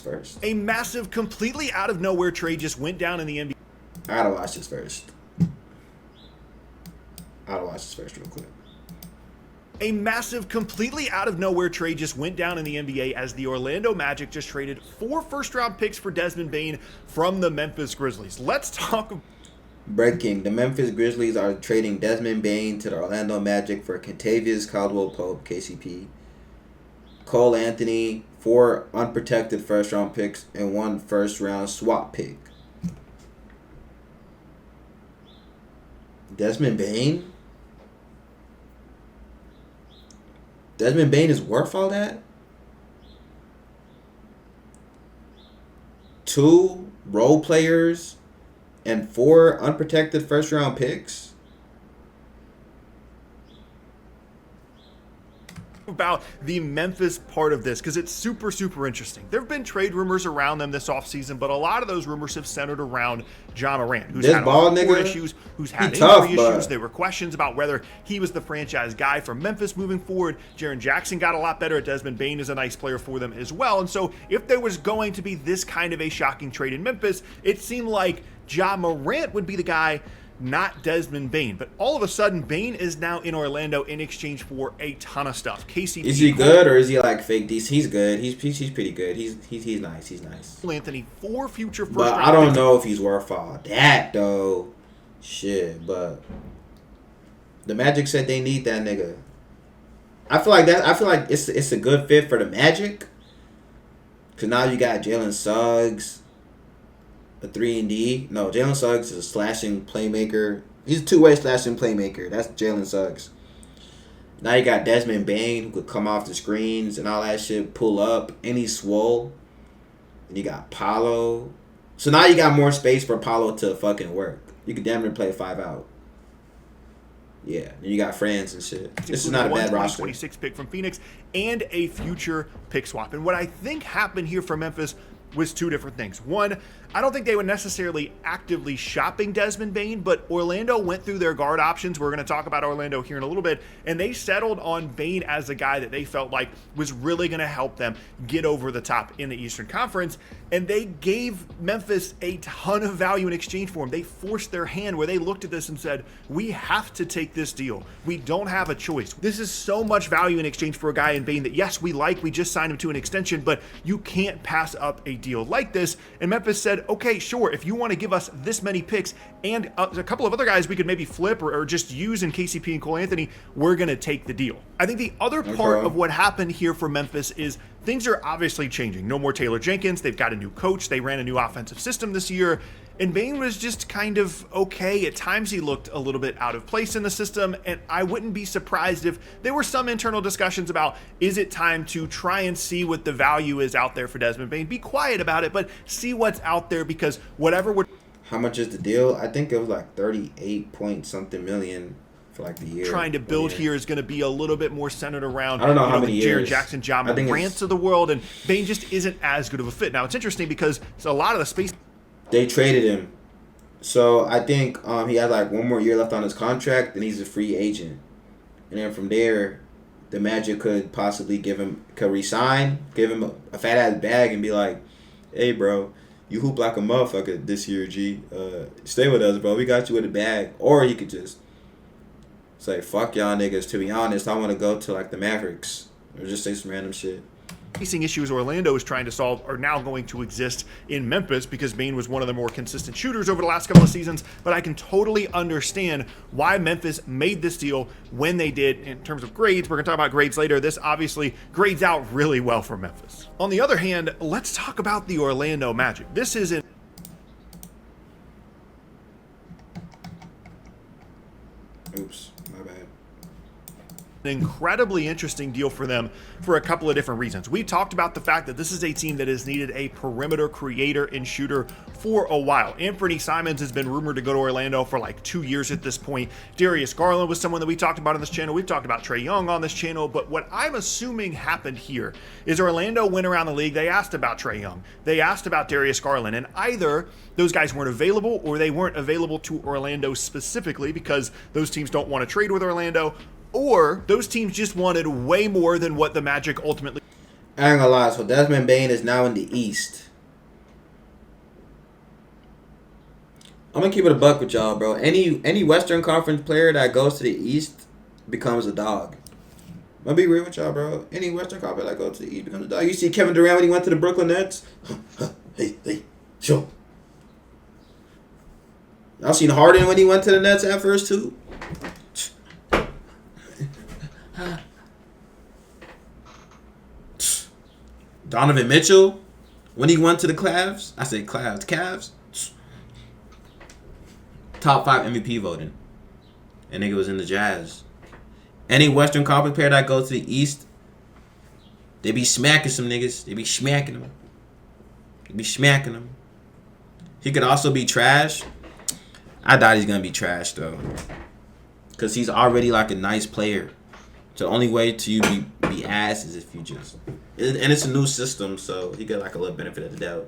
first. A massive, completely out of nowhere trade just went down in the NBA. I gotta watch this first. Real quick. A massive, completely out of nowhere trade just went down in the NBA as the Orlando Magic just traded 4 first-round picks for Desmond Bane from the Memphis Grizzlies. Let's talk. Breaking: the Memphis Grizzlies are trading Desmond Bane to the Orlando Magic for Kentavious Caldwell-Pope, KCP, Cole Anthony, 4 unprotected first-round picks, and 1 first-round swap pick. Desmond Bane? Desmond Bane is worth all that? 2 role players and 4 unprotected first-round picks? About the Memphis part of this because it's super, super interesting. There have been trade rumors around them this offseason, but a lot of those rumors have centered around Ja Morant, who's had off-court issues, who's had injury issues. There were questions about whether he was the franchise guy for Memphis moving forward. Jaren Jackson got a lot better. Desmond Bane is a nice player for them as well. And so if there was going to be this kind of a shocking trade in Memphis, it seemed like Ja Morant would be the guy, not Desmond Bane. But all of a sudden, Bane is now in Orlando in exchange for a ton of stuff. KCP. Is he good or is he like fake decent? He's good. He's pretty good. He's nice. He's nice. Anthony, 4 future first but round I don't picks. know if he's worth all that though. Shit, but the Magic said they need that nigga. I feel like it's a good fit for the Magic. Cause now you got Jalen Suggs. A 3-and-D. No, Jalen Suggs is a slashing playmaker. He's a 2-way slashing playmaker. That's Jalen Suggs. Now you got Desmond Bane who could come off the screens and all that shit, pull up, and he's swole. And you got Paolo. So now you got more space for Paolo to fucking work. You could damn near play 5 out. Yeah, and you got friends and shit. This is not a bad roster. 26 pick from Phoenix and a future pick swap. And what I think happened here for Memphis was 2 different things. One, I don't think they were necessarily actively shopping Desmond Bane, but Orlando went through their guard options. We're going to talk about Orlando here in a little bit, and they settled on Bane as a guy that they felt like was really going to help them get over the top in the Eastern Conference, and they gave Memphis a ton of value in exchange for him. They forced their hand where they looked at this and said, we have to take this deal. We don't have a choice. This is so much value in exchange for a guy in Bane that, yes, we just signed him to an extension, but you can't pass up a deal like this. And Memphis said, okay, sure, if you want to give us this many picks and a couple of other guys we could maybe flip or just use in KCP and Cole Anthony, we're going to take the deal. I think the other part of what happened here for Memphis is things are obviously changing. No more Taylor Jenkins. They've got a new coach. They ran a new offensive system this year. And Bane was just kind of okay. At times he looked a little bit out of place in the system, and I wouldn't be surprised if there were some internal discussions about, is it time to try and see what the value is out there for Desmond Bane? Be quiet about it, but see what's out there, because whatever would... How much is the deal? I think it was like 38 point something million for like the year. Trying to build here is going to be a little bit more centered around, I don't know how many Jaren years. Jackson, Ja Morant of the world, and Bane just isn't as good of a fit. Now, it's interesting because a lot of the space... They traded him. So I think he has like 1 more year left on his contract, and he's a free agent. And then from there, the Magic could possibly could resign, give him a fat ass bag, and be like, "Hey, bro, you hoop like a motherfucker this year, G. Stay with us, bro. We got you with a bag." Or he could just say, "Fuck y'all niggas. To be honest, I want to go to like the Mavericks," or just say some random shit. Facing issues Orlando is trying to solve are now going to exist in Memphis because Bane was one of the more consistent shooters over the last couple of seasons, but I can totally understand why Memphis made this deal when they did. In terms of grades, we're going to talk about grades later. This obviously grades out really well for Memphis. On the other hand, let's talk about the Orlando Magic. This is an Oops, my bad. an incredibly interesting deal for them for a couple of different reasons. We talked about the fact that this is a team that has needed a perimeter creator and shooter for a while. Anthony Simons has been rumored to go to Orlando for like 2 years at this point. Darius Garland was someone that we talked about on this channel. We've talked about Trae Young on this channel, but what I'm assuming happened here is Orlando went around the league. They asked about Trae Young. They asked about Darius Garland, and either those guys weren't available or they weren't available to Orlando specifically because those teams don't want to trade with Orlando, or those teams just wanted way more than what the Magic ultimately... I ain't gonna lie. So Desmond Bane is now in the East. I'm gonna keep it a buck with y'all, bro. Any Western Conference player that goes to the East becomes a dog. I'm gonna be real with y'all, bro. Any Western Conference that goes to the East becomes a dog. You see Kevin Durant when he went to the Brooklyn Nets? hey, sure. Y'all seen Harden when he went to the Nets at first too? Donovan Mitchell when he went to the Cavs. I say Cavs. Top 5 MVP voting. And nigga was in the Jazz. Any Western Conference player that goes to the East, they be smacking some niggas. They be smacking them. He could also be trash. I doubt he's gonna be trash though, cause he's already like a nice player. So the only way to you be ass is if you just, and it's a new system, so he got like a little benefit of the doubt.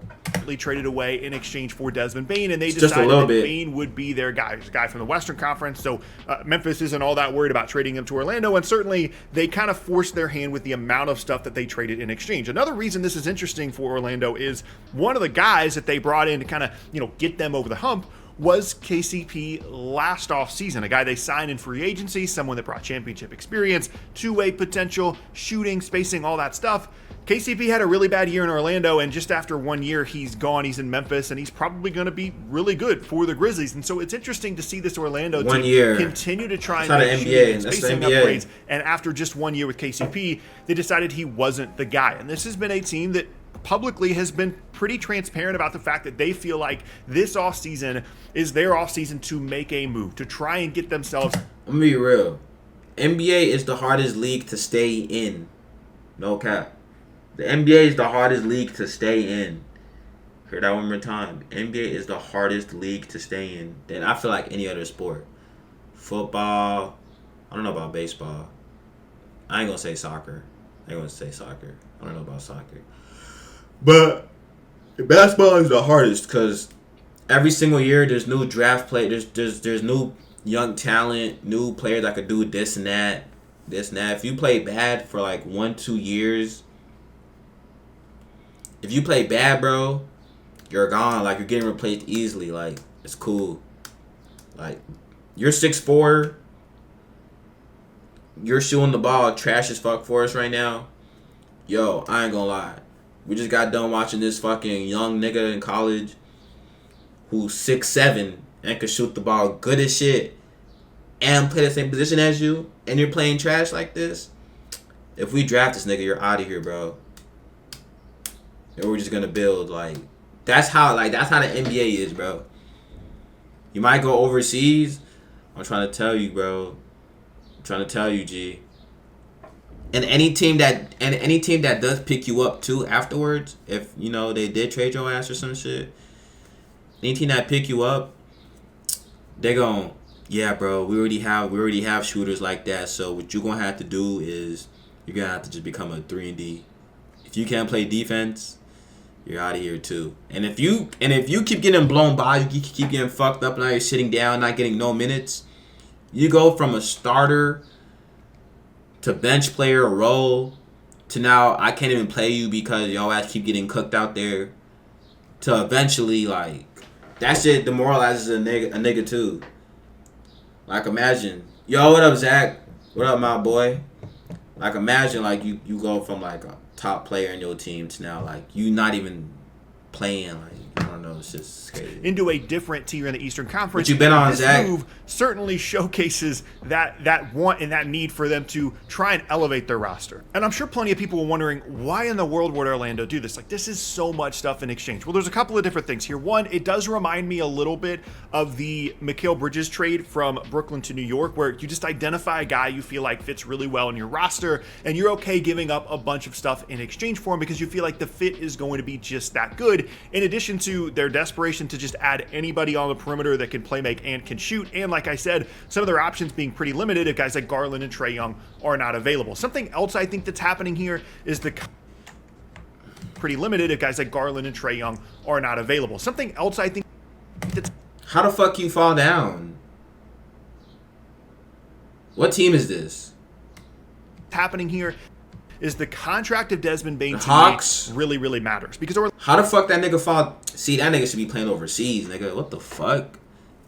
Traded away in exchange for Desmond Bane, and they Just a decided little that bit. Bane would be their guy. He's a guy from the Western Conference, so Memphis isn't all that worried about trading him to Orlando, and certainly they kind of forced their hand with the amount of stuff that they traded in exchange. Another reason this is interesting for Orlando is one of the guys that they brought in to kind of, get them over the hump was KCP last offseason, a guy they signed in free agency, someone that brought championship experience, two-way potential, shooting, spacing, all that stuff. KCP had a really bad year in Orlando, and just after 1 year, he's gone. He's in Memphis, and he's probably going to be really good for the Grizzlies. And so it's interesting to see this Orlando team continue to try and make shooting and spacing upgrades. And after just 1 year with KCP, they decided he wasn't the guy. And this has been a team that publicly has been pretty transparent about the fact that they feel like this offseason is their offseason to make a move, to try and get themselves. Let me be real. NBA is the hardest league to stay in. No cap. The NBA is the hardest league to stay in. Hear that one more time. NBA is the hardest league to stay in than I feel like any other sport. Football. I don't know about baseball. I ain't gonna say soccer. I don't know about soccer. But basketball is the hardest because every single year there's new draft play. There's new young talent, new players that could do this and that. If you play bad for like 1-2 years, if you play bad, bro, you're gone. Like, you're getting replaced easily. Like, it's cool. Like, you're 6'4". You're shooting the ball trash as fuck for us right now. Yo, I ain't gonna lie. We just got done watching this fucking young nigga in college who's 6'7" and can shoot the ball good as shit and play the same position as you, and you're playing trash like this. If we draft this nigga, you're out of here, bro. And we're just gonna build that's how the NBA is, bro. You might go overseas. I'm trying to tell you, bro. I'm trying to tell you, G. And any team that does pick you up too afterwards, if they did trade your ass or some shit, any team that pick you up, they gon' yeah, bro. We already have shooters like that. So what you gonna have to do is you're gonna have to just become a 3-and-D. If you can't play defense, you're out of here too. And if you keep getting blown by, you keep getting fucked up, now you're sitting down, not getting no minutes. You go from a starter to bench player role to now I can't even play you because y'all ass keep getting cooked out there, to eventually that shit demoralizes a nigga too. Like, imagine, yo, what up, Zach? What up, my boy? Like, imagine you go from a top player in your team to now you not even playing. I don't know, it's just crazy. Into a different tier in the Eastern Conference. What you been on, this Zach? Move certainly showcases that want and that need for them to try and elevate their roster. And I'm sure plenty of people were wondering, why in the world would Orlando do this? This is so much stuff in exchange. Well, there's a couple of different things here. One, it does remind me a little bit of the Mikal Bridges trade from Brooklyn to New York, where you just identify a guy you feel like fits really well in your roster, and you're okay giving up a bunch of stuff in exchange for him because you feel like the fit is going to be just that good, in addition to their desperation to just add anybody on the perimeter that can play make and can shoot. And like I said, some of their options being pretty limited if guys like Garland and Trae Young are not available. Something else I think that's happening here is pretty limited if guys like Garland and Trae Young are not available. Something else I think that's how the fuck you fall down? What team is this? Happening here is the contract of Desmond Bane The to Hawks me really, really matters. Because how the fuck that nigga fall? See, that nigga should be playing overseas, nigga. What the fuck?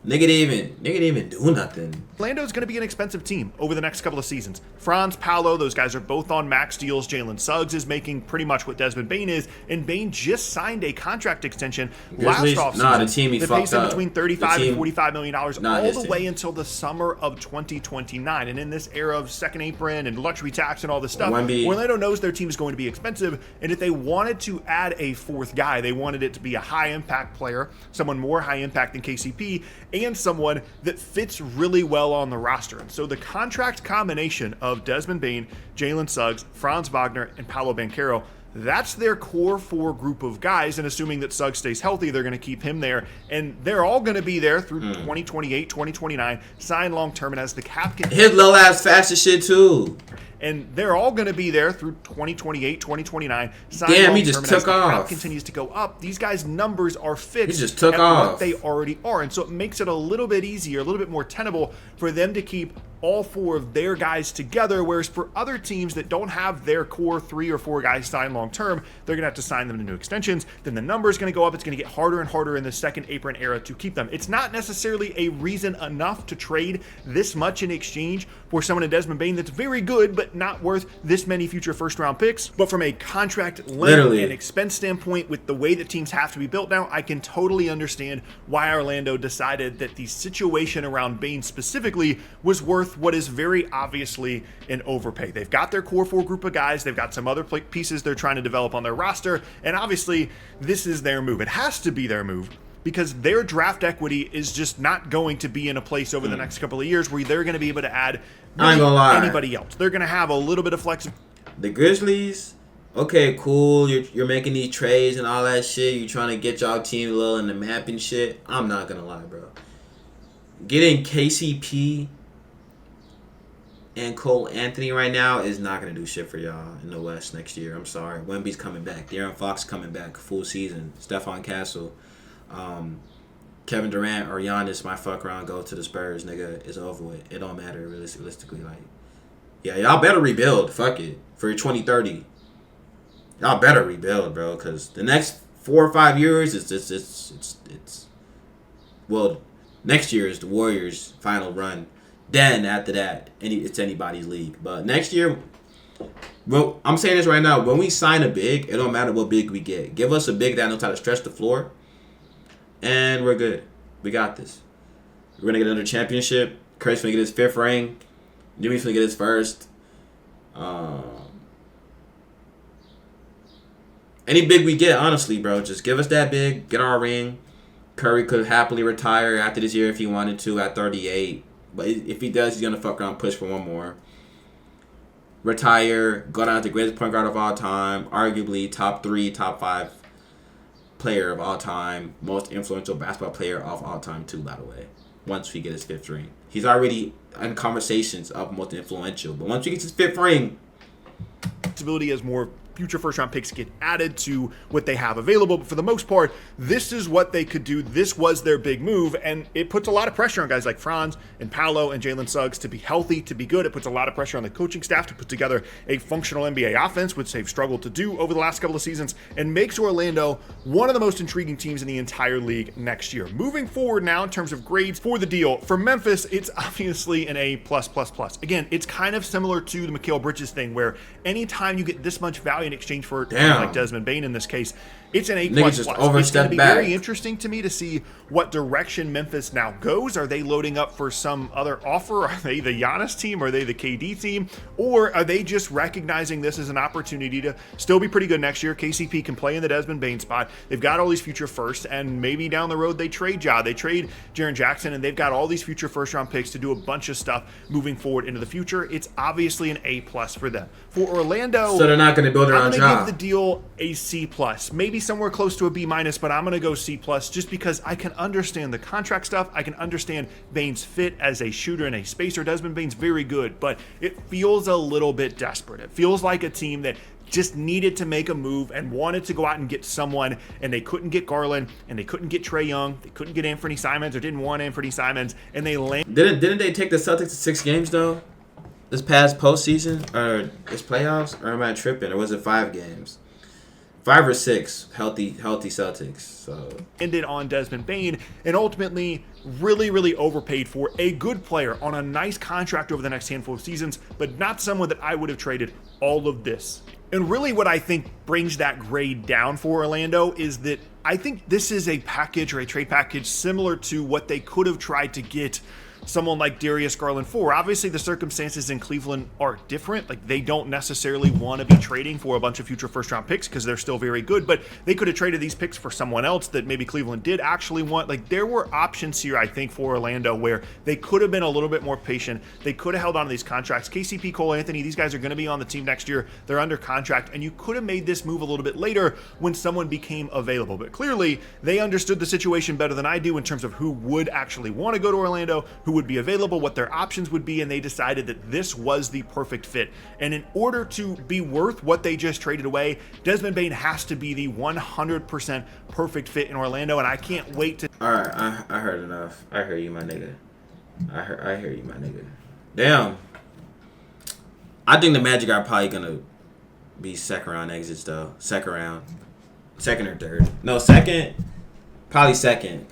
Nigga didn't even do nothing. Orlando's going to be an expensive team over the next couple of seasons. Franz, Paolo, those guys are both on max deals. Jalen Suggs is making pretty much what Desmond Bane is, and Bane just signed a contract extension last offseason. Nah, the team he that fucked pays him up. between $35 and $45 million all the way until the summer of 2029. And in this era of second apron and luxury tax and all this stuff, Orlando knows their team is going to be expensive, and if they wanted to add a fourth guy, they wanted it to be a high-impact player, someone more high-impact than KCP, and someone that fits really well on the roster. And so the contract combination of Desmond Bane, Jalen Suggs, Franz Wagner, and Paolo Banchero, that's their core 4 group of guys. And assuming that Suggs stays healthy, they're going to keep him there. And they're all going to be there through 2028, 2029, signed long-term. And as the cap can his little ass fast as shit too. And they're all going to be there through 2028, 2029. Damn, he just took off. Cap continues to go up. These guys' numbers are fixed. He just took at off. what they already are, and so it makes it a little bit easier, a little bit more tenable for them to keep all 4 of their guys together. Whereas for other teams that don't have their core 3 or 4 guys signed long term, they're going to have to sign them to new extensions. Then the number is going to go up. It's going to get harder and harder in the second apron era to keep them. It's not necessarily a reason enough to trade this much in exchange for someone in Desmond Bane that's very good, but not worth this many future first-round picks. But from a contract length and expense standpoint, with the way that teams have to be built now, I can totally understand why Orlando decided that the situation around Bane specifically was worth what is very obviously an overpay. They've got their core 4 group of guys. They've got some other pieces they're trying to develop on their roster. And obviously, this is their move. It has to be their move, because their draft equity is just not going to be in a place over the next couple of years where they're going to be able to add anybody else. They're going to have a little bit of flexibility. The Grizzlies, okay, cool. You're making these trades and all that shit. You're trying to get y'all team a little in the map and shit. I'm not going to lie, bro. Getting KCP and Cole Anthony right now is not going to do shit for y'all in the West next year. I'm sorry. Wemby's coming back. De'Aaron Fox coming back full season. Stephon Castle. Kevin Durant or Giannis might fuck around, go to the Spurs, nigga. It's over with. It don't matter realistically. Like, yeah, y'all better rebuild. Fuck it for 2030. Y'all better rebuild, bro, because the next 4 or 5 years it's well, next year is the Warriors' final run. Then after that, it's anybody's league. But next year, well, I'm saying this right now. When we sign a big, it don't matter what big we get. Give us a big that knows how to stretch the floor. And we're good. We got this. We're going to get another championship. Curry's going to get his 5th ring. Jimmy's going to get his 1st. Any big we get, honestly, bro, just give us that big. Get our ring. Curry could happily retire after this year if he wanted to at 38. But if he does, he's going to fuck around and push for one more. Retire. Go down to the greatest point guard of all time. Arguably top 3, top 5 player of all time, most influential basketball player of all time too, by the way, once we get his 5th ring. He's already in conversations of most influential, but once he gets his 5th ring, flexibility as more future first-round picks get added to what they have available. But for the most part, this is what they could do. This was their big move, and it puts a lot of pressure on guys like Franz and Paolo and Jalen Suggs to be healthy, to be good. It puts a lot of pressure on the coaching staff to put together a functional NBA offense, which they've struggled to do over the last couple of seasons, and makes Orlando one of the most intriguing teams in the entire league next year. Moving forward now in terms of grades for the deal, for Memphis, it's obviously an A+++. Again, it's kind of similar to the Mikal Bridges thing, where anytime you get this much value in exchange for like Desmond Bane in this case, it's an A++. It's going to be very interesting to me to see what direction Memphis now goes. Are they loading up for some other offer? Are they the Giannis team? Are they the KD team? Or are they just recognizing this as an opportunity to still be pretty good next year? KCP can play in the Desmond Bane spot. They've got all these future firsts, and maybe down the road they trade Ja. They trade Jaren Jackson, and they've got all these future first-round picks to do a bunch of stuff moving forward into the future. It's obviously an A+ for them. For Orlando, so they're not going to build around Ja. I'm going to give the deal a C+, maybe somewhere close to a B-, but I'm going to go C+, just because I can understand the contract stuff. I can understand Bane's fit as a shooter and a spacer. Desmond Bane's very good, but it feels a little bit desperate. It feels like a team that just needed to make a move and wanted to go out and get someone, and they couldn't get Garland, and they couldn't get Trae Young, they couldn't get Anthony Simons, or didn't want Anthony Simons, and they landed. Didn't they take the Celtics to 6 games though? this past postseason or this playoffs, or am I tripping? Or was it 5 games? 5 or 6 healthy Celtics. So ended on Desmond Bane and ultimately really overpaid for a good player on a nice contract over the next handful of seasons, but not someone that I would have traded all of this. And really what I think brings that grade down for Orlando is that I think this is a package or a trade package similar to what they could have tried to get someone like Darius Garland for. Obviously, the circumstances in Cleveland are different. Like, they don't necessarily want to be trading for a bunch of future first-round picks because they're still very good, but they could have traded these picks for someone else that maybe Cleveland did actually want. Like, there were options here, I think, for Orlando where they could have been a little bit more patient. They could have held on to these contracts. KCP, Cole Anthony, these guys are going to be on the team next year. They're under contract, and you could have made this move a little bit later when someone became available. But clearly, they understood the situation better than I do in terms of who would actually want to go to Orlando, who would be available, what their options would be, and they decided that this was the perfect fit. And in order to be worth what they just traded away, Desmond Bane has to be the 100% perfect fit in Orlando, and I can't wait to... all right, I heard enough. I hear you, my nigga. I hear you, my nigga. Damn. I think the Magic are probably gonna be second round exits though. Second or third. No, second. Probably second.